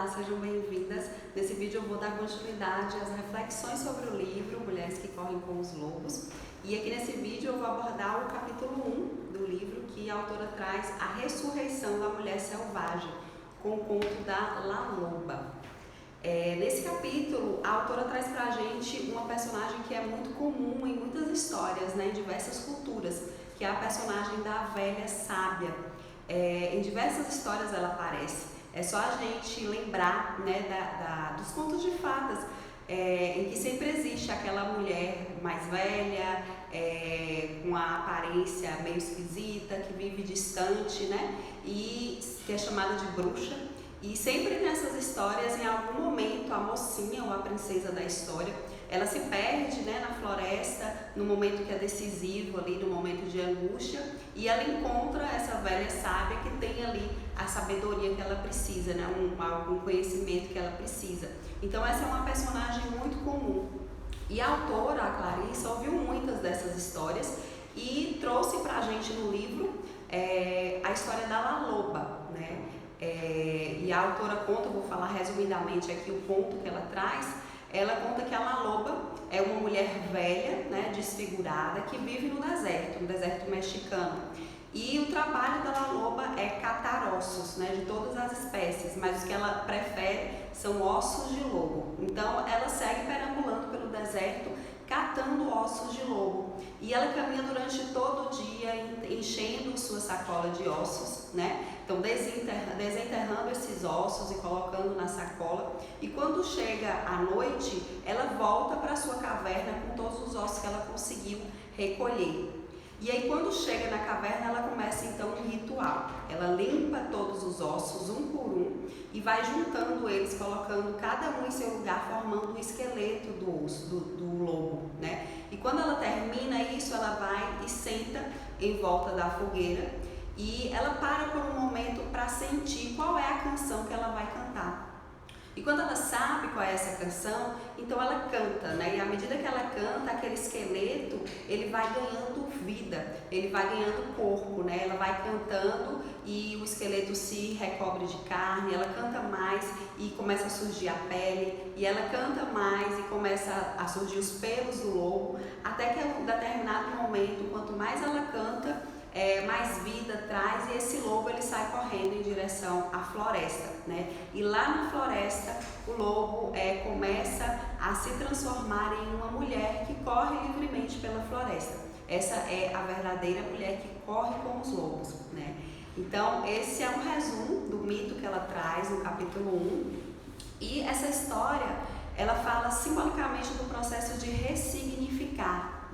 Olá, sejam bem-vindas. Nesse vídeo eu vou dar continuidade às reflexões sobre o livro Mulheres que Correm com os Lobos. E aqui nesse vídeo eu vou abordar o capítulo 1 do livro, que a autora traz a ressurreição da mulher selvagem, com o conto da La Loba. Nesse capítulo, a autora traz pra gente uma personagem que é muito comum em muitas histórias, em diversas culturas, que é a personagem da velha sábia. Em diversas histórias ela aparece. É só a gente lembrar dos contos de fadas, em que sempre existe aquela mulher mais velha, com a aparência meio esquisita, que vive distante, e que é chamada de bruxa. E sempre nessas histórias, em algum momento, a mocinha ou a princesa da história, ela se perde na floresta, no momento que é decisivo, ali no momento de angústia, e ela encontra essa velha sábia que tem ali a sabedoria que ela precisa, algum conhecimento que ela precisa. Então essa é uma personagem muito comum. E a autora, a Clarissa, ouviu muitas dessas histórias e trouxe pra gente no livro a história da La Loba, e a autora conta, vou falar resumidamente aqui o ponto que ela traz. Ela conta que a La Loba é uma mulher velha, desfigurada, que vive no deserto mexicano. E o trabalho da La Loba é catar ossos, de todas as espécies, mas os que ela prefere são ossos de lobo. Então ela segue perambulando pelo deserto, catando ossos de lobo. E ela caminha durante todo o dia, enchendo sua sacola de ossos, Então desenterrando esses ossos e colocando na sacola. E quando chega à noite, ela volta para sua caverna com todos os ossos que ela conseguiu recolher. E aí quando chega na caverna, ela começa então um ritual. Ela limpa todos os ossos, um por um, e vai juntando eles, colocando cada um em seu lugar, formando um esqueleto do osso, do lobo, E quando ela termina isso, ela vai e senta em volta da fogueira, e ela para por um momento para sentir qual é a canção que ela vai cantar. E quando ela sabe qual é essa canção, então ela canta, E à medida que ela canta, aquele esqueleto, ele vai ganhando vida, ele vai ganhando corpo, Ela vai cantando e o esqueleto se recobre de carne, ela canta mais e começa a surgir a pele, e ela canta mais e começa a surgir os pelos do lobo, até que em um determinado momento, quanto mais ela canta, mais vida traz, e esse lobo ele sai correndo em direção à floresta, E lá na floresta o lobo começa a se transformar em uma mulher que corre livremente pela floresta. Essa é a verdadeira mulher que corre com os lobos, Então esse é um resumo do mito que ela traz no capítulo 1, e essa história ela fala simbolicamente do processo de ressignificar,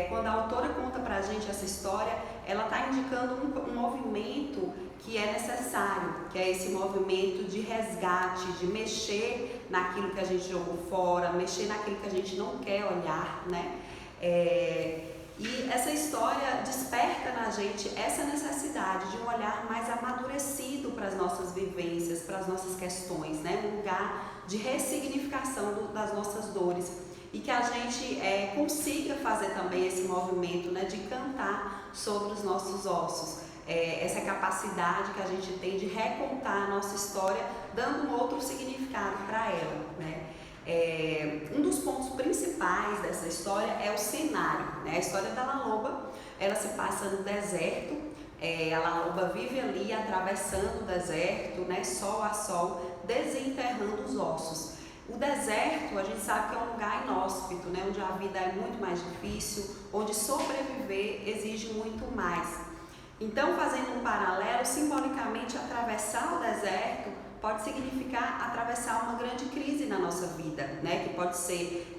Quando a autora conta pra gente essa história, ela está indicando um movimento que é necessário, que é esse movimento de resgate, de mexer naquilo que a gente jogou fora, mexer naquilo que a gente não quer olhar, E essa história desperta na gente essa necessidade de um olhar mais amadurecido para as nossas vivências, para as nossas questões, Um lugar de ressignificação das nossas dores. E que a gente consiga fazer também esse movimento de cantar sobre os nossos ossos. Essa capacidade que a gente tem de recontar a nossa história, dando um outro significado para ela, Um dos pontos principais dessa história é o cenário, A história da La Loba, ela se passa no deserto. A La Loba vive ali atravessando o deserto, sol a sol, desenterrando os ossos. O deserto, a gente sabe que é um lugar inóspito, onde a vida é muito mais difícil, onde sobreviver exige muito mais. Então, fazendo um paralelo, simbolicamente, atravessar o deserto pode significar atravessar uma grande crise na nossa vida, Que pode ser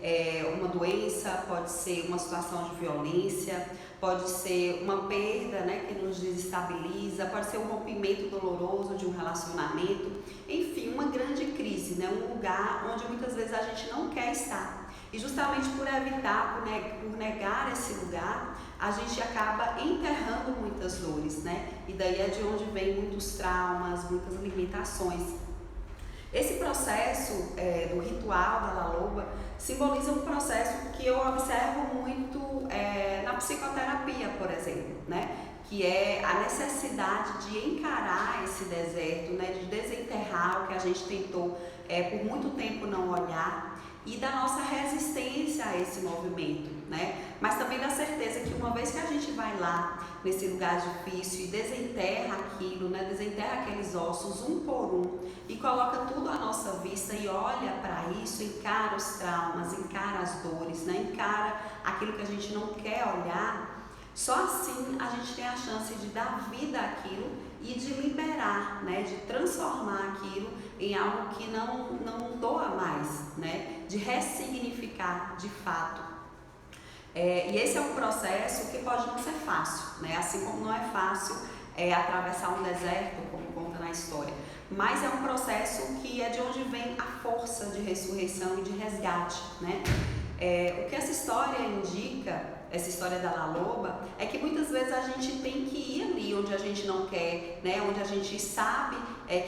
uma doença, pode ser uma situação de violência, pode ser uma perda, que nos desestabiliza, pode ser um rompimento doloroso de um relacionamento, enfim, uma grande crise, um lugar onde muitas vezes a gente não quer estar. E justamente por evitar, por negar esse lugar, a gente acaba enterrando muitas dores, E daí é de onde vem muitos traumas, muitas limitações. Esse processo do ritual da La Loba simboliza um processo que eu observo muito na psicoterapia, por exemplo, que é a necessidade de encarar esse deserto, de desenterrar o que a gente tentou por muito tempo não olhar, e da nossa resistência a esse movimento, né? Mas também da certeza que uma vez que a gente vai lá nesse lugar difícil e desenterra aquilo, né? Desenterra aqueles ossos um por um e coloca tudo à nossa vista e olha para isso, encara os traumas, encara as dores, né? Encara aquilo que a gente não quer olhar, só assim a gente tem a chance de dar vida àquilo e de liberar, né? De transformar aquilo em algo que não doa mais, né? De ressignificar de fato. E esse é um processo que pode não ser fácil, né? Assim como não é fácil atravessar um deserto, como conta na história, mas é um processo que é de onde vem a força de ressurreição e de resgate, né? O que essa história indica, essa história da La Loba, é que muitas vezes a gente tem que ir ali onde a gente não quer, né? Onde a gente sabe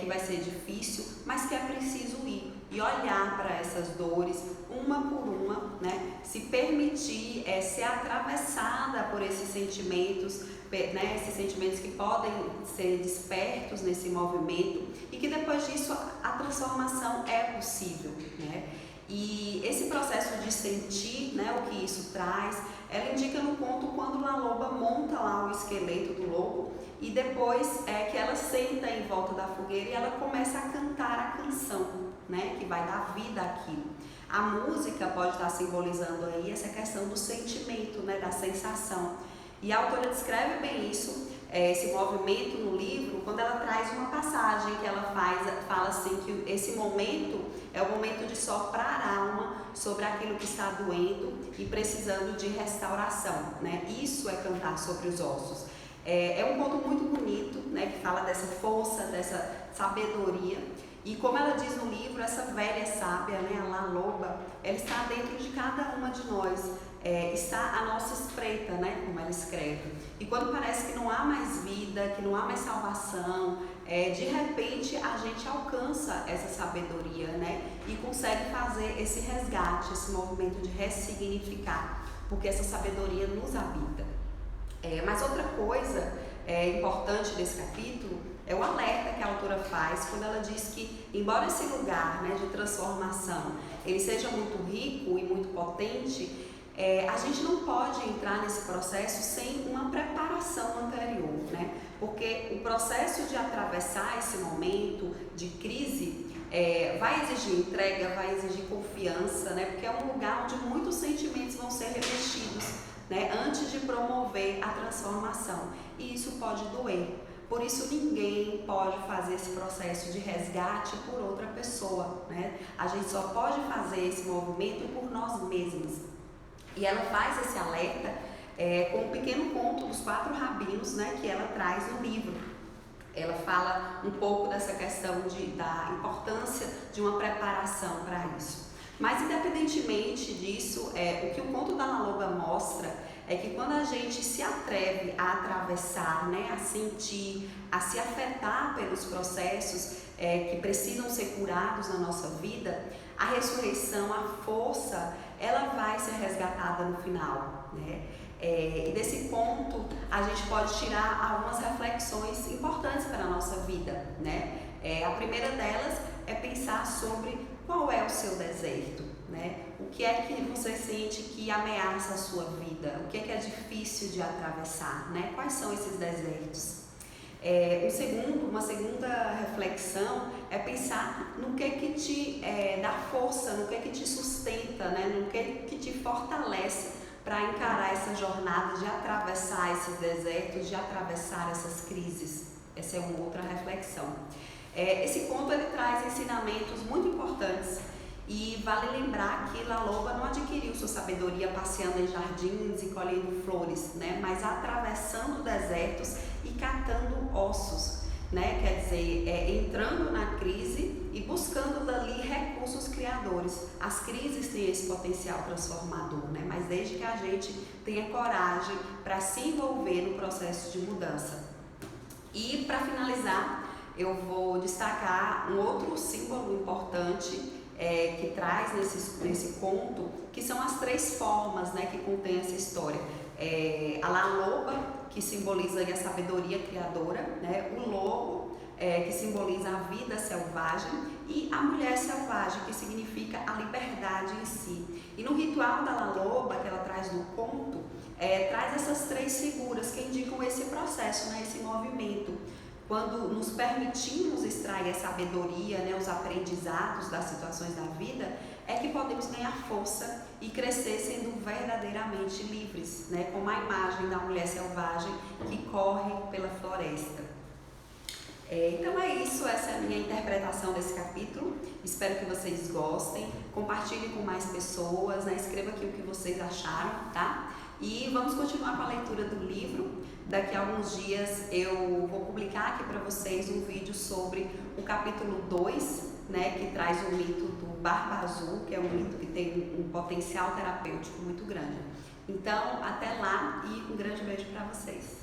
que vai ser difícil, mas que é preciso ir e olhar para essas dores uma por uma, né? Se permitir ser atravessada por esses sentimentos, né? Esses sentimentos que podem ser despertos nesse movimento e que depois disso a transformação é possível, né? E esse processo de sentir, né, o que isso traz, ela indica no conto quando La Loba monta lá o esqueleto do lobo e depois que ela senta em volta da fogueira e ela começa a cantar a canção, né, que vai dar vida àquilo. A música pode estar simbolizando aí essa questão do sentimento, né, da sensação. E a autora descreve bem isso, esse movimento no livro, quando ela traz uma passagem que ela fala assim que esse momento é o momento de soprar a alma sobre aquilo que está doendo e precisando de restauração, né? Isso é cantar sobre os ossos. É um conto muito bonito, né? Que fala dessa força, dessa sabedoria. E como ela diz no livro, essa velha sábia, né, a La Loba, ela está dentro de cada uma de nós, está à nossa espreita, né, como ela escreve. E quando parece que não há mais vida, que não há mais salvação, de repente a gente alcança essa sabedoria, né, e consegue fazer esse resgate, esse movimento de ressignificar, porque essa sabedoria nos habita. Mas outra coisa importante desse capítulo é o alerta que a autora faz quando ela diz que, embora esse lugar, né, de transformação ele seja muito rico e muito potente, a gente não pode entrar nesse processo sem uma preparação anterior, né? Porque o processo de atravessar esse momento de crise vai exigir entrega, vai exigir confiança, né? Porque é um lugar onde muitos sentimentos vão ser remexidos, né, antes de promover a transformação, e isso pode doer. Por isso ninguém pode fazer esse processo de resgate por outra pessoa, né? A gente só pode fazer esse movimento por nós mesmos. E ela faz esse alerta com um pequeno conto dos 4 rabinos, né, que ela traz no livro. Ela fala um pouco dessa questão da importância de uma preparação para isso. Mas independentemente disso, o que o conto da La Loba mostra é que quando a gente se atreve a atravessar, né, a sentir, a se afetar pelos processos que precisam ser curados na nossa vida, a ressurreição, a força, ela vai ser resgatada no final, né? E desse ponto a gente pode tirar algumas reflexões importantes para a nossa vida, né? A primeira delas é pensar sobre qual é o seu deserto, né? O que é que você sente que ameaça a sua vida? O que é difícil de atravessar, né? Quais são esses desertos? Uma segunda reflexão é pensar no que te dá força, no que te sustenta, né? No que te fortalece para encarar essa jornada de atravessar esses desertos, de atravessar essas crises. Essa é uma outra reflexão. Esse conto ele traz ensinamentos muito importantes e vale lembrar que La Loba não adquiriu sua sabedoria passeando em jardins e colhendo flores, né? Mas atravessando desertos e catando ossos, né? Quer dizer, entrando na crise e buscando dali recursos criadores. As crises têm esse potencial transformador, né? Mas desde que a gente tenha coragem para se envolver no processo de mudança. E para finalizar, eu vou destacar um outro símbolo importante que traz nesse conto, que são as 3 formas, né, que contém essa história. A La Loba, que simboliza a sabedoria criadora, né? O lobo, que simboliza a vida selvagem, e a mulher selvagem, que significa a liberdade em si. E no ritual da La Loba, que ela traz no conto, traz essas 3 figuras que indicam esse processo, né, esse movimento. Quando nos permitimos extrair a sabedoria, né, os aprendizados das situações da vida, é que podemos ganhar força e crescer sendo verdadeiramente livres, né, como a imagem da mulher selvagem que corre pela floresta. Então é isso, essa é a minha interpretação desse capítulo. Espero que vocês gostem, compartilhem com mais pessoas, né? Escreva aqui o que vocês acharam, tá? E vamos continuar com a leitura do livro. Daqui a alguns dias eu vou publicar aqui para vocês um vídeo sobre o capítulo 2, né? Que traz o mito do Barba Azul, que é um mito que tem um potencial terapêutico muito grande. Então, até lá e um grande beijo para vocês.